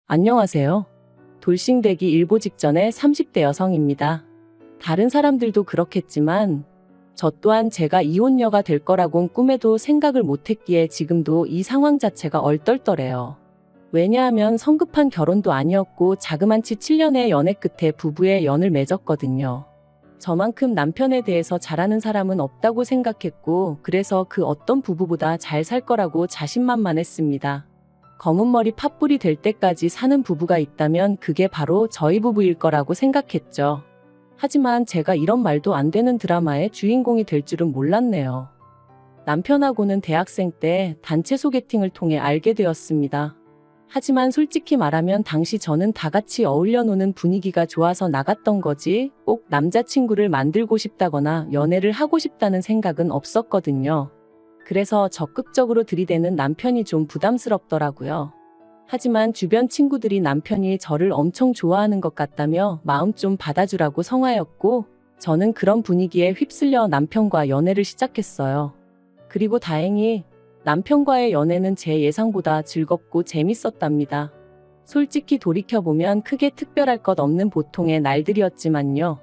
안녕하세요. 돌싱되기 일보 직전의 30대 여성입니다. 다른 사람들도 그렇겠지만 저 또한 제가 이혼녀가 될 거라곤 꿈에도 생각을 못했기에 지금도 이 상황 자체가 얼떨떨해요. 왜냐하면 성급한 결혼도 아니었고 자그만치 7년의 연애 끝에 부부의 연을 맺었거든요. 저만큼 남편에 대해서 잘 아는 사람은 없다고 생각했고 그래서 그 어떤 부부보다 잘 살 거라고 자신만만했습니다. 검은 머리 팥불이 될 때까지 사는 부부가 있다면 그게 바로 저희 부부일 거라고 생각했죠. 하지만 제가 이런 말도 안 되는 드라마의 주인공이 될 줄은 몰랐네요. 남편하고는 대학생 때 단체 소개팅을 통해 알게 되었습니다. 하지만 솔직히 말하면 당시 저는 다 같이 어울려 노는 분위기가 좋아서 나갔던 거지 꼭 남자친구를 만들고 싶다거나 연애를 하고 싶다는 생각은 없었거든요. 그래서 적극적으로 들이대는 남편이 좀 부담스럽더라고요. 하지만 주변 친구들이 남편이 저를 엄청 좋아하는 것 같다며 마음 좀 받아주라고 성화였고 저는 그런 분위기에 휩쓸려 남편과 연애를 시작했어요. 그리고 다행히 남편과의 연애는 제 예상보다 즐겁고 재밌었답니다. 솔직히 돌이켜보면 크게 특별할 것 없는 보통의 날들이었지만요.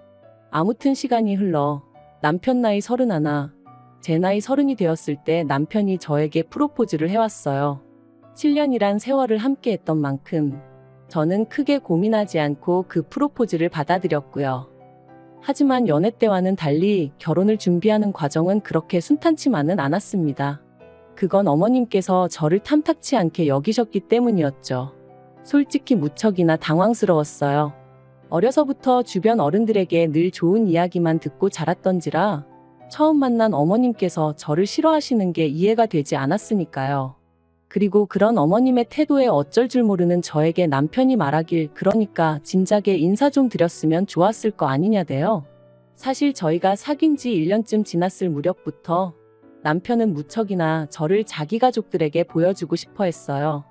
아무튼 시간이 흘러 남편 나이 31, 제 나이 30이 되었을 때 남편이 저에게 프로포즈를 해왔어요. 7년이란 세월을 함께 했던 만큼 저는 크게 고민하지 않고 그 프로포즈를 받아들였고요. 하지만 연애 때와는 달리 결혼을 준비하는 과정은 그렇게 순탄치만은 않았습니다. 그건 어머님께서 저를 탐탁치 않게 여기셨기 때문이었죠. 솔직히 무척이나 당황스러웠어요. 어려서부터 주변 어른들에게 늘 좋은 이야기만 듣고 자랐던지라 처음 만난 어머님께서 저를 싫어하시는 게 이해가 되지 않았으니까요. 그리고 그런 어머님의 태도에 어쩔 줄 모르는 저에게 남편이 말하길 그러니까 진작에 인사 좀 드렸으면 좋았을 거 아니냐대요. 사실 저희가 사귄 지 1년쯤 지났을 무렵부터 남편은 무척이나 저를 자기 가족들에게 보여주고 싶어 했어요.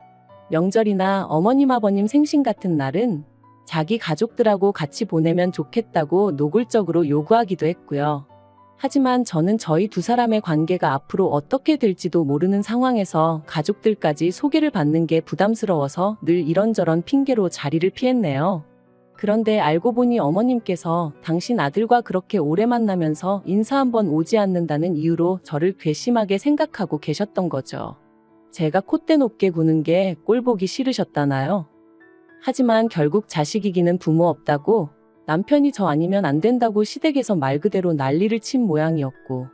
명절이나 어머님 아버님 생신 같은 날은 자기 가족들하고 같이 보내면 좋겠다고 노골적으로 요구하기도 했고요. 하지만 저는 저희 두 사람의 관계가 앞으로 어떻게 될지도 모르는 상황에서 가족들까지 소개를 받는 게 부담스러워서 늘 이런저런 핑계로 자리를 피했네요. 그런데 알고 보니 어머님께서 당신 아들과 그렇게 오래 만나면서 인사 한번 오지 않는다는 이유로 저를 괘씸하게 생각하고 계셨던 거죠. 제가 콧대 높게 구는 게 꼴보기 싫으셨다나요? 하지만 결국 자식 이기는 부모 없다고 남편이 저 아니면 안 된다고 시댁에서 말 그대로 난리를 친 모양이었고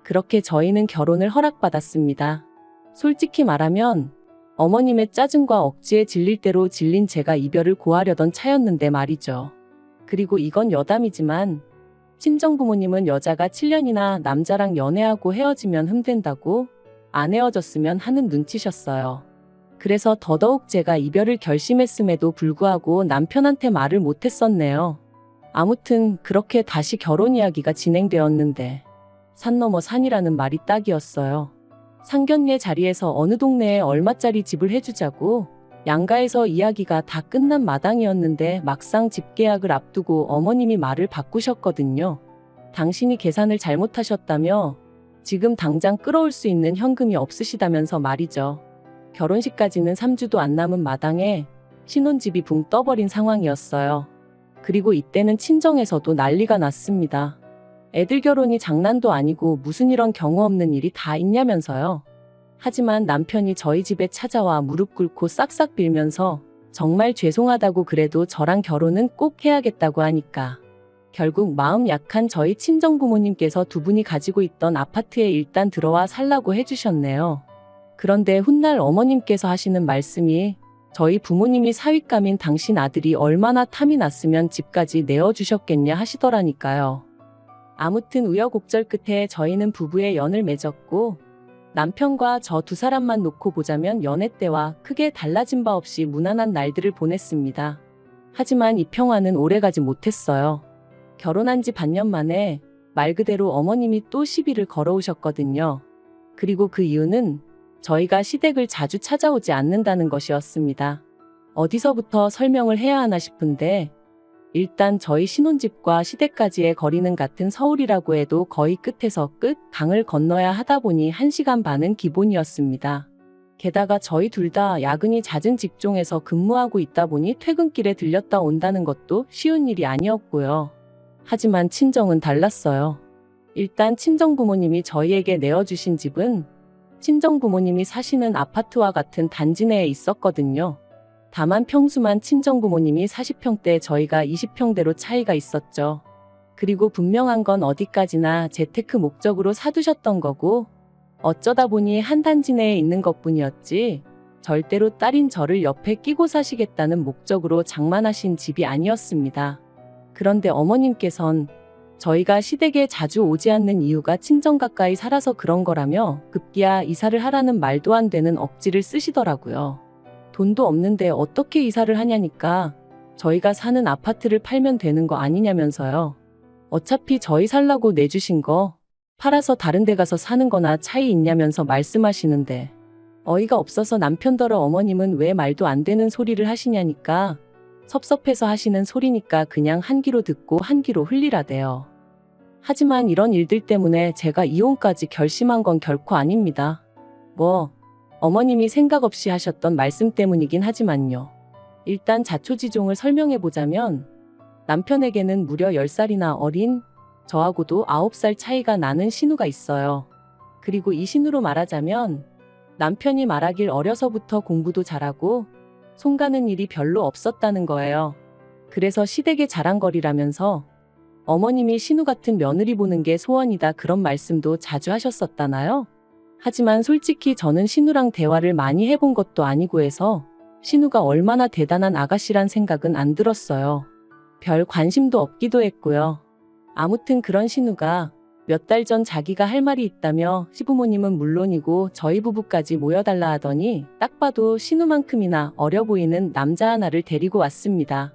그렇게 저희는 결혼을 허락받았습니다. 솔직히 말하면 어머님의 짜증과 억지에 질릴 대로 질린 제가 이별을 고하려던 차였는데 말이죠. 그리고 이건 여담이지만 친정부모님은 여자가 7년이나 남자랑 연애하고 헤어지면 흠된다고 안 헤어졌으면 하는 눈치셨어요. 그래서 더더욱 제가 이별을 결심했음에도 불구하고 남편한테 말을 못했었네요. 아무튼 그렇게 다시 결혼 이야기가 진행되었는데 산 넘어 산이라는 말이 딱이었어요. 상견례 자리에서 어느 동네에 얼마짜리 집을 해주자고 양가에서 이야기가 다 끝난 마당이었는데 막상 집 계약을 앞두고 어머님이 말을 바꾸셨거든요. 당신이 계산을 잘못하셨다며 지금 당장 끌어올 수 있는 현금이 없으시다면서 말이죠. 결혼식까지는 3주도 안 남은 마당에 신혼집이 붕 떠버린 상황이었어요. 그리고 이때는 친정에서도 난리가 났습니다. 애들 결혼이 장난도 아니고 무슨 이런 경우 없는 일이 다 있냐면서요. 하지만 남편이 저희 집에 찾아와 무릎 꿇고 싹싹 빌면서 정말 죄송하다고 그래도 저랑 결혼은 꼭 해야겠다고 하니까 결국 마음 약한 저희 친정부모님께서 두 분이 가지고 있던 아파트에 일단 들어와 살라고 해주셨네요. 그런데 훗날 어머님께서 하시는 말씀이 저희 부모님이 사윗감인 당신 아들이 얼마나 탐이 났으면 집까지 내어주셨겠냐 하시더라니까요. 아무튼 우여곡절 끝에 저희는 부부의 연을 맺었고 남편과 저 두 사람만 놓고 보자면 연애 때와 크게 달라진 바 없이 무난한 날들을 보냈습니다. 하지만 이 평화는 오래가지 못했어요. 결혼한 지 반년 만에 말 그대로 어머님이 또 시비를 걸어오셨거든요. 그리고 그 이유는 저희가 시댁을 자주 찾아오지 않는다는 것이었습니다. 어디서부터 설명을 해야 하나 싶은데 일단 저희 신혼집과 시댁까지의 거리는 같은 서울이라고 해도 거의 끝에서 끝 강을 건너야 하다 보니 1시간 반은 기본이었습니다. 게다가 저희 둘 다 야근이 잦은 직종에서 근무하고 있다 보니 퇴근길에 들렸다 온다는 것도 쉬운 일이 아니었고요. 하지만 친정은 달랐어요. 일단 친정부모님이 저희에게 내어주신 집은 친정부모님이 사시는 아파트와 같은 단지 내에 있었거든요. 다만 평수만 친정부모님이 40평대 저희가 20평대로 차이가 있었죠. 그리고 분명한 건 어디까지나 재테크 목적으로 사두셨던 거고 어쩌다 보니 한 단지 내에 있는 것뿐이었지 절대로 딸인 저를 옆에 끼고 사시겠다는 목적으로 장만하신 집이 아니었습니다. 그런데 어머님께선 저희가 시댁에 자주 오지 않는 이유가 친정 가까이 살아서 그런 거라며 급기야 이사를 하라는 말도 안 되는 억지를 쓰시더라고요. 돈도 없는데 어떻게 이사를 하냐니까 저희가 사는 아파트를 팔면 되는 거 아니냐면서요. 어차피 저희 살라고 내주신 거 팔아서 다른 데 가서 사는 거나 차이 있냐면서 말씀하시는데 어이가 없어서 남편더러 어머님은 왜 말도 안 되는 소리를 하시냐니까 섭섭해서 하시는 소리니까 그냥 한 귀로 듣고 한 귀로 흘리라대요. 하지만 이런 일들 때문에 제가 이혼까지 결심한 건 결코 아닙니다. 어머님이 생각 없이 하셨던 말씀 때문이긴 하지만요. 일단 자초지종을 설명해보자면 남편에게는 무려 10살이나 어린 저하고도 9살 차이가 나는 신우가 있어요. 그리고 이 신우로 말하자면 남편이 말하길 어려서부터 공부도 잘하고 손 가는 일이 별로 없었다는 거예요. 그래서 시댁의 자랑거리라면서 어머님이 신우 같은 며느리 보는 게 소원이다 그런 말씀도 자주 하셨었다나요? 하지만 솔직히 저는 신우랑 대화를 많이 해본 것도 아니고 해서 신우가 얼마나 대단한 아가씨란 생각은 안 들었어요. 별 관심도 없기도 했고요. 아무튼 그런 신우가 몇 달 전 자기가 할 말이 있다며 시부모님은 물론이고 저희 부부까지 모여달라 하더니 딱 봐도 신우만큼이나 어려 보이는 남자 하나를 데리고 왔습니다.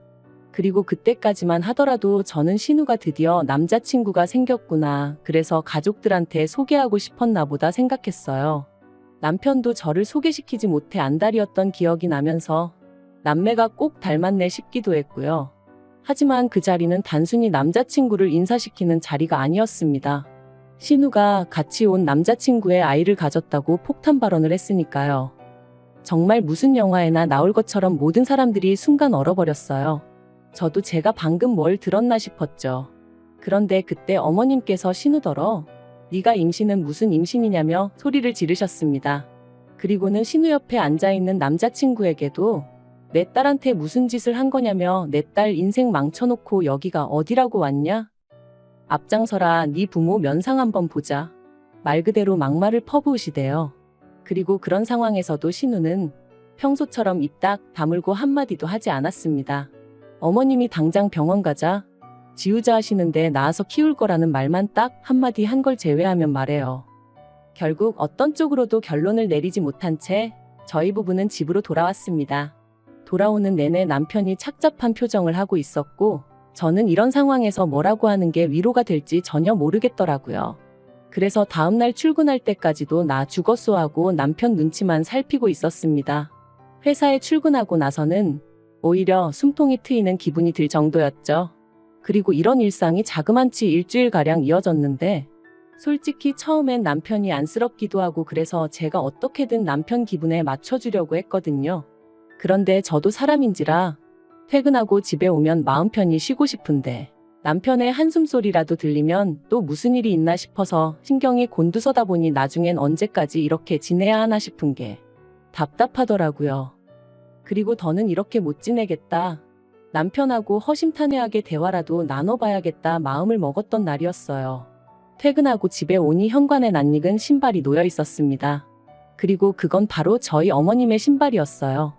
그리고 그때까지만 하더라도 저는 신우가 드디어 남자친구가 생겼구나. 그래서 가족들한테 소개하고 싶었나 보다 생각했어요. 남편도 저를 소개시키지 못해 안달이었던 기억이 나면서 남매가 꼭 닮았네 싶기도 했고요. 하지만 그 자리는 단순히 남자친구를 인사시키는 자리가 아니었습니다. 신우가 같이 온 남자친구의 아이를 가졌다고 폭탄 발언을 했으니까요. 정말 무슨 영화에나 나올 것처럼 모든 사람들이 순간 얼어버렸어요. 저도 제가 방금 뭘 들었나 싶었죠. 그런데 그때 어머님께서 신우더러 네가 임신은 무슨 임신이냐며 소리를 지르셨습니다. 그리고는 신우 옆에 앉아있는 남자친구에게도 내 딸한테 무슨 짓을 한 거냐며 내 딸 인생 망쳐놓고 여기가 어디라고 왔냐? 앞장서라 네 부모 면상 한번 보자. 말 그대로 막말을 퍼부으시대요. 그리고 그런 상황에서도 신우는 평소처럼 입 딱 다물고 한마디도 하지 않았습니다. 어머님이 당장 병원 가자, 지우자 하시는데 낳아서 키울 거라는 말만 딱 한마디 한 걸 제외하면 말해요. 결국 어떤 쪽으로도 결론을 내리지 못한 채 저희 부부는 집으로 돌아왔습니다. 돌아오는 내내 남편이 착잡한 표정을 하고 있었고 저는 이런 상황에서 뭐라고 하는 게 위로가 될지 전혀 모르겠더라고요. 그래서 다음날 출근할 때까지도 나 죽었소 하고 남편 눈치만 살피고 있었습니다. 회사에 출근하고 나서는 오히려 숨통이 트이는 기분이 들 정도였죠. 그리고 이런 일상이 자그만치 일주일가량 이어졌는데 솔직히 처음엔 남편이 안쓰럽기도 하고 그래서 제가 어떻게든 남편 기분에 맞춰주려고 했거든요. 그런데 저도 사람인지라 퇴근하고 집에 오면 마음 편히 쉬고 싶은데 남편의 한숨소리라도 들리면 또 무슨 일이 있나 싶어서 신경이 곤두서다 보니 나중엔 언제까지 이렇게 지내야 하나 싶은 게 답답하더라고요. 그리고 더는 이렇게 못 지내겠다. 남편하고 허심탄회하게 대화라도 나눠봐야겠다 마음을 먹었던 날이었어요. 퇴근하고 집에 오니 현관에 낯익은 신발이 놓여 있었습니다. 그리고 그건 바로 저희 어머님의 신발이었어요.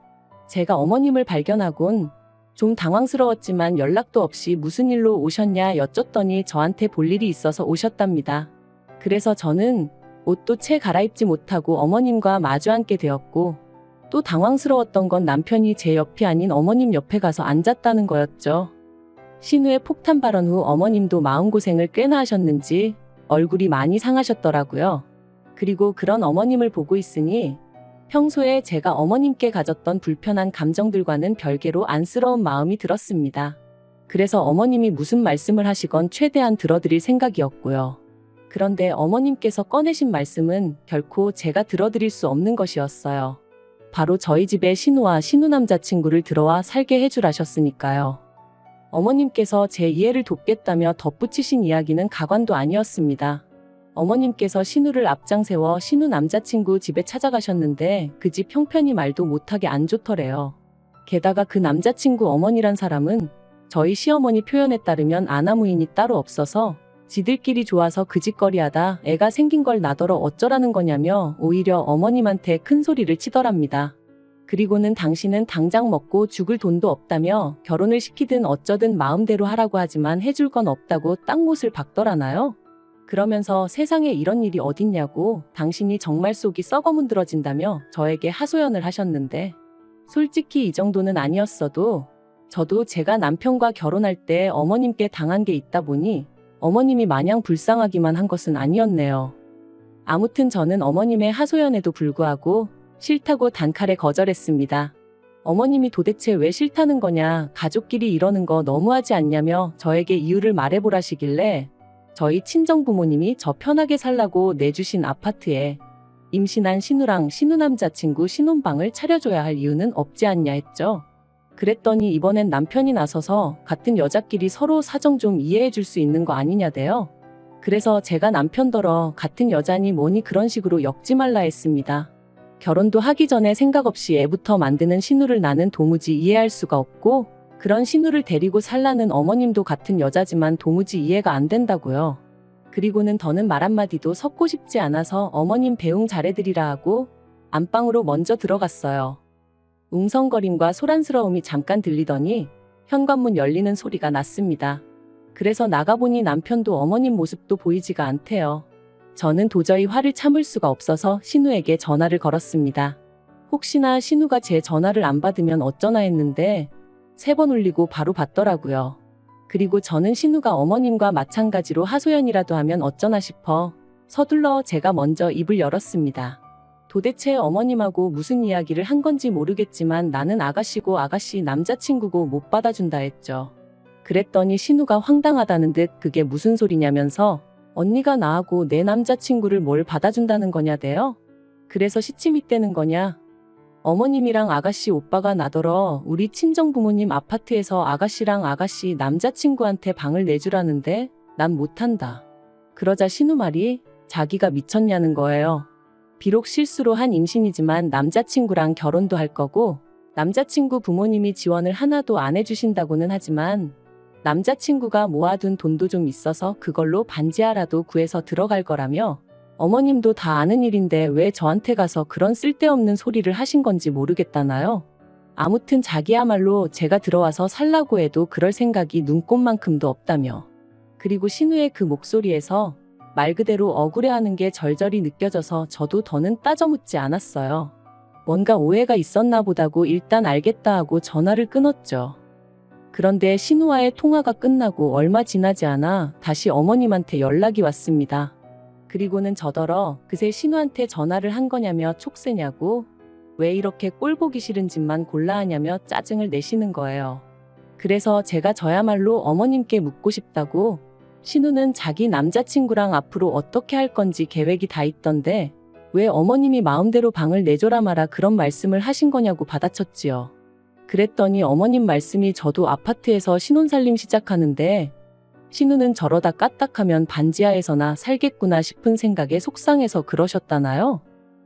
제가 어머님을 발견하곤 좀 당황스러웠지만 연락도 없이 무슨 일로 오셨냐 여쭸더니 저한테 볼 일이 있어서 오셨답니다. 그래서 저는 옷도 채 갈아입지 못하고 어머님과 마주 앉게 되었고 또 당황스러웠던 건 남편이 제 옆이 아닌 어머님 옆에 가서 앉았다는 거였죠. 신우의 폭탄 발언 후 어머님도 마음고생을 꽤나 하셨는지 얼굴이 많이 상하셨더라고요. 그리고 그런 어머님을 보고 있으니 평소에 제가 어머님께 가졌던 불편한 감정들과는 별개로 안쓰러운 마음이 들었습니다. 그래서 어머님이 무슨 말씀을 하시건 최대한 들어드릴 생각이었고요. 그런데 어머님께서 꺼내신 말씀은 결코 제가 들어드릴 수 없는 것이었어요. 바로 저희 집에 신우와 신우 남자친구를 들어와 살게 해주라셨으니까요. 어머님께서 제 이해를 돕겠다며 덧붙이신 이야기는 가관도 아니었습니다. 어머님께서 신우를 앞장세워 신우 남자친구 집에 찾아가셨는데 그 집 형편이 말도 못하게 안 좋더래요. 게다가 그 남자친구 어머니란 사람은 저희 시어머니 표현에 따르면 아나무인이 따로 없어서 지들끼리 좋아서 그 짓거리하다 애가 생긴 걸 나더러 어쩌라는 거냐며 오히려 어머님한테 큰 소리를 치더랍니다. 그리고는 당신은 당장 먹고 죽을 돈도 없다며 결혼을 시키든 어쩌든 마음대로 하라고 하지만 해줄 건 없다고 땅못을 박더라나요? 그러면서 세상에 이런 일이 어딨냐고 당신이 정말 속이 썩어 문드러진다며 저에게 하소연을 하셨는데 솔직히 이 정도는 아니었어도 저도 제가 남편과 결혼할 때 어머님께 당한 게 있다 보니 어머님이 마냥 불쌍하기만 한 것은 아니었네요. 아무튼 저는 어머님의 하소연에도 불구하고 싫다고 단칼에 거절했습니다. 어머님이 도대체 왜 싫다는 거냐, 가족끼리 이러는 거 너무하지 않냐며 저에게 이유를 말해보라시길래 저희 친정부모님이 저 편하게 살라고 내주신 아파트에 임신한 신우랑 신우 남자친구 신혼방을 차려줘야 할 이유는 없지 않냐 했죠. 그랬더니 이번엔 남편이 나서서 같은 여자끼리 서로 사정 좀 이해해 줄 수 있는 거 아니냐대요. 그래서 제가 남편더러 같은 여자니 뭐니 그런 식으로 엮지 말라 했습니다. 결혼도 하기 전에 생각 없이 애부터 만드는 신우를 나는 도무지 이해할 수가 없고 그런 신우를 데리고 살라는 어머님도 같은 여자지만 도무지 이해가 안 된다고요. 그리고는 더는 말 한마디도 섞고 싶지 않아서 어머님 배웅 잘해드리라 하고 안방으로 먼저 들어갔어요. 웅성거림과 소란스러움이 잠깐 들리더니 현관문 열리는 소리가 났습니다. 그래서 나가보니 남편도 어머님 모습도 보이지가 않대요. 저는 도저히 화를 참을 수가 없어서 신우에게 전화를 걸었습니다. 혹시나 신우가 제 전화를 안 받으면 어쩌나 했는데 3번 울리고 바로 받더라고요. 그리고 저는 신우가 어머님과 마찬가지로 하소연이라도 하면 어쩌나 싶어 서둘러 제가 먼저 입을 열었습니다. 도대체 어머님하고 무슨 이야기를 한 건지 모르겠지만 나는 아가씨고 아가씨 남자친구고 못 받아준다 했죠. 그랬더니 신우가 황당하다는 듯 그게 무슨 소리냐면서 언니가 나하고 내 남자친구를 뭘 받아준다는 거냐대요? 그래서 시침이 떼는 거냐? 어머님이랑 아가씨 오빠가 나더러 우리 친정부모님 아파트에서 아가씨랑 아가씨 남자친구한테 방을 내주라는데 난 못한다. 그러자 신우 말이 자기가 미쳤냐는 거예요. 비록 실수로 한 임신이지만 남자친구랑 결혼도 할 거고 남자친구 부모님이 지원을 하나도 안 해주신다고는 하지만 남자친구가 모아둔 돈도 좀 있어서 그걸로 반지하라도 구해서 들어갈 거라며 어머님도 다 아는 일인데 왜 저한테 가서 그런 쓸데없는 소리를 하신 건지 모르겠다나요? 아무튼 자기야말로 제가 들어와서 살라고 해도 그럴 생각이 눈꼽만큼도 없다며. 그리고 신우의 그 목소리에서 말 그대로 억울해하는 게 절절히 느껴져서 저도 더는 따져묻지 않았어요. 뭔가 오해가 있었나 보다고 일단 알겠다 하고 전화를 끊었죠. 그런데 신우와의 통화가 끝나고 얼마 지나지 않아 다시 어머님한테 연락이 왔습니다. 그리고는 저더러 그새 신우한테 전화를 한 거냐며 촉새냐고 왜 이렇게 꼴보기 싫은 짓만 골라 하냐며 짜증을 내시는 거예요. 그래서 제가 저야말로 어머님께 묻고 싶다고 신우는 자기 남자친구랑 앞으로 어떻게 할 건지 계획이 다 있던데 왜 어머님이 마음대로 방을 내줘라 마라 그런 말씀을 하신 거냐고 받아쳤지요. 그랬더니 어머님 말씀이 저도 아파트에서 신혼살림 시작하는데 신우는 저러다 까딱하면 반지하에서나 살겠구나 싶은 생각에 속상해서 그러셨다나요?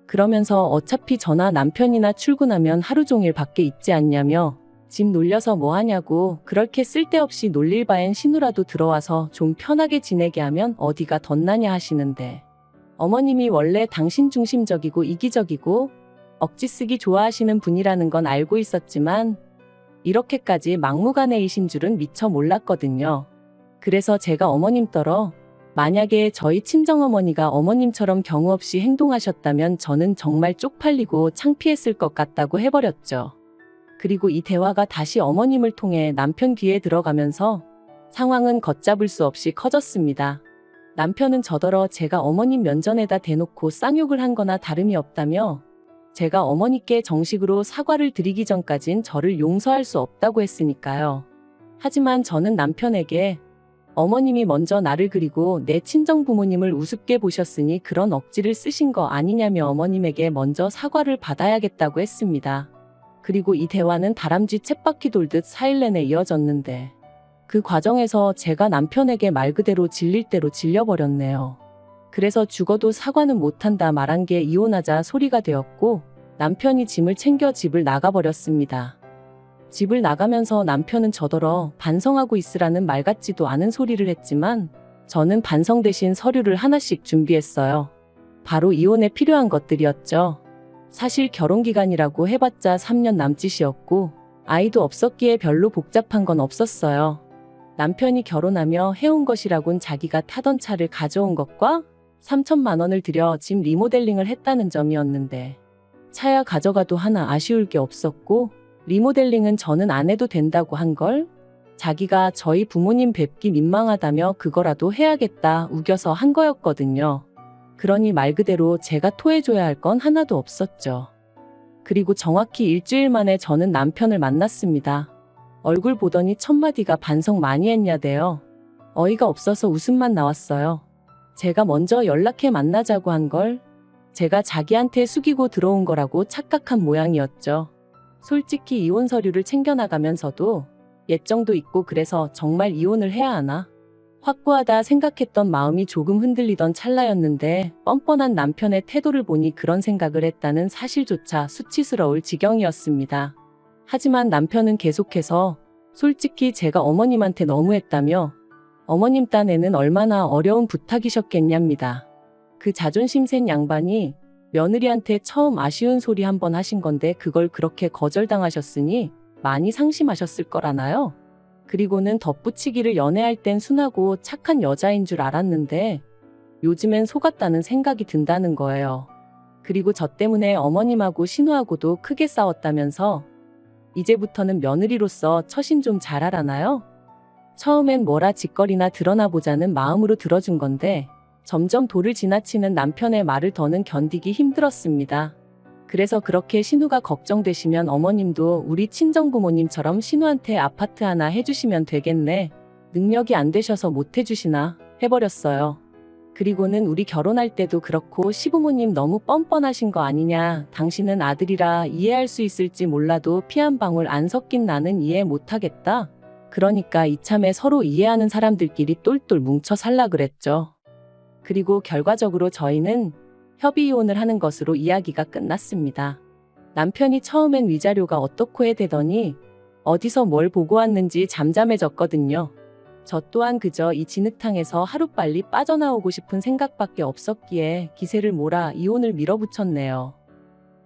그러면서 어차피 저나 남편이나 출근하면 하루 종일 밖에 있지 않냐며 집 놀려서 뭐 하냐고 그렇게 쓸데없이 놀릴 바엔 신우라도 들어와서 좀 편하게 지내게 하면 어디가 덧나냐 하시는데 어머님이 원래 당신 중심적이고 이기적이고 억지 쓰기 좋아하시는 분이라는 건 알고 있었지만 이렇게까지 막무가내이신 줄은 미처 몰랐거든요. 그래서 제가 어머님더러 만약에 저희 친정어머니가 어머님처럼 경우 없이 행동하셨다면 저는 정말 쪽팔리고 창피했을 것 같다고 해버렸죠. 그리고 이 대화가 다시 어머님을 통해 남편 귀에 들어가면서 상황은 걷잡을 수 없이 커졌습니다. 남편은 저더러 제가 어머님 면전에다 대놓고 쌍욕을 한 거나 다름이 없다며 제가 어머니께 정식으로 사과를 드리기 전까진 저를 용서할 수 없다고 했으니까요. 하지만 저는 남편에게 어머님이 먼저 나를 그리고 내 친정 부모님을 우습게 보셨으니 그런 억지를 쓰신 거 아니냐며 어머님에게 먼저 사과를 받아야겠다고 했습니다. 그리고 이 대화는 다람쥐 쳇바퀴 돌듯 4일 내내 이어졌는데 그 과정에서 제가 남편에게 말 그대로 질릴 대로 질려버렸네요. 그래서 죽어도 사과는 못한다 말한 게 이혼하자 소리가 되었고 남편이 짐을 챙겨 집을 나가버렸습니다. 집을 나가면서 남편은 저더러 반성하고 있으라는 말 같지도 않은 소리를 했지만 저는 반성 대신 서류를 하나씩 준비했어요. 바로 이혼에 필요한 것들이었죠. 사실 결혼기간이라고 해봤자 3년 남짓이었고 아이도 없었기에 별로 복잡한 건 없었어요. 남편이 결혼하며 해온 것이라곤 자기가 타던 차를 가져온 것과 3천만 원을 들여 집 리모델링을 했다는 점이었는데 차야 가져가도 하나 아쉬울 게 없었고 리모델링은 저는 안 해도 된다고 한 걸 자기가 저희 부모님 뵙기 민망하다며 그거라도 해야겠다 우겨서 한 거였거든요. 그러니 말 그대로 제가 토해줘야 할 건 하나도 없었죠. 그리고 정확히 일주일 만에 저는 남편을 만났습니다. 얼굴 보더니 첫 마디가 반성 많이 했냐대요. 어이가 없어서 웃음만 나왔어요. 제가 먼저 연락해 만나자고 한 걸 제가 자기한테 숙이고 들어온 거라고 착각한 모양이었죠. 솔직히 이혼 서류를 챙겨나가면서도 예정도 있고 그래서 정말 이혼을 해야 하나? 확고하다 생각했던 마음이 조금 흔들리던 찰나였는데 뻔뻔한 남편의 태도를 보니 그런 생각을 했다는 사실조차 수치스러울 지경이었습니다. 하지만 남편은 계속해서 솔직히 제가 어머님한테 너무했다며 어머님 딴에는 얼마나 어려운 부탁이셨겠냐입니다. 그 자존심 센 양반이 며느리한테 처음 아쉬운 소리 한 번 하신 건데 그걸 그렇게 거절당하셨으니 많이 상심하셨을 거라나요? 그리고는 덧붙이기를 연애할 땐 순하고 착한 여자인 줄 알았는데 요즘엔 속았다는 생각이 든다는 거예요. 그리고 저 때문에 어머님하고 신우하고도 크게 싸웠다면서 이제부터는 며느리로서 처신 좀 잘하라나요? 처음엔 뭐라 짓거리나 드러나 보자는 마음으로 들어준 건데 점점 도를 지나치는 남편의 말을 더는 견디기 힘들었습니다. 그래서 그렇게 신우가 걱정되시면 어머님도 우리 친정부모님처럼 신우한테 아파트 하나 해주시면 되겠네. 능력이 안 되셔서 못 해주시나 해버렸어요. 그리고는 우리 결혼할 때도 그렇고 시부모님 너무 뻔뻔하신 거 아니냐. 당신은 아들이라 이해할 수 있을지 몰라도 피 한 방울 안 섞인 나는 이해 못하겠다. 그러니까 이참에 서로 이해하는 사람들끼리 똘똘 뭉쳐 살라 그랬죠. 그리고 결과적으로 저희는 협의 이혼을 하는 것으로 이야기가 끝났습니다. 남편이 처음엔 위자료가 어떻고 해 대더니 어디서 뭘 보고 왔는지 잠잠해졌거든요. 저 또한 그저 이 진흙탕에서 하루빨리 빠져나오고 싶은 생각밖에 없었기에 기세를 몰아 이혼을 밀어붙였네요.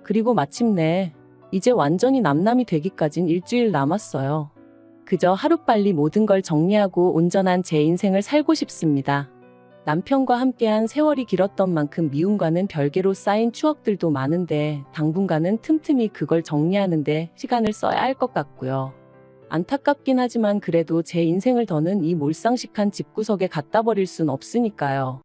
그리고 마침내 이제 완전히 남남이 되기까진 일주일 남았어요. 그저 하루빨리 모든 걸 정리하고 온전한 제 인생을 살고 싶습니다. 남편과 함께한 세월이 길었던 만큼 미움과는 별개로 쌓인 추억들도 많은데 당분간은 틈틈이 그걸 정리하는데 시간을 써야 할 것 같고요. 안타깝긴 하지만 그래도 제 인생을 더는 이 몰상식한 집구석에 갖다 버릴 순 없으니까요.